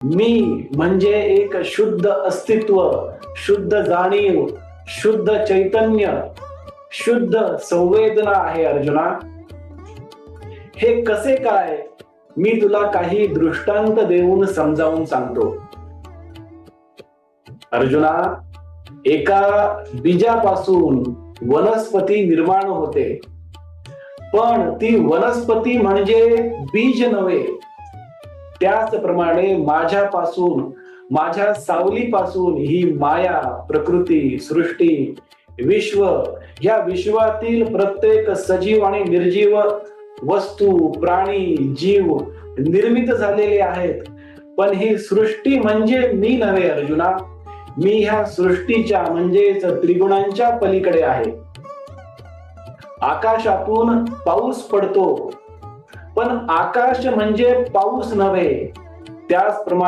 मी म्हणजे एक शुद्ध अस्तित्व, शुद्ध जाणीव, शुद्ध चैतन्य, शुद्ध संवेदना आहे अर्जुना. हे कसे काय, मी तुला काही दृष्टांत देऊन समजावून सांगतो. अर्जुना, एका बीजापासून वनस्पती निर्माण होते, पण ती वनस्पती म्हणजे बीज नव्हे. त्याचप्रमाणे माझ्यापासून, माझ्या सावलीपासून ही माया, प्रकृती, सृष्टी, विश्व, या विश्वातील प्रत्येक सजीव आणि निर्जीव वस्तू, प्राणी, जीव निर्मित झालेले आहेत. पण ही सृष्टी म्हणजे मी नव्हे अर्जुना. मी ह्या सृष्टीच्या म्हणजेच त्रिगुणांच्या पलीकडे आहे. आकाशातून पाऊस पडतो, पण आकाश म्हणजे पाऊस नव्हे. त्याचप्रमाणे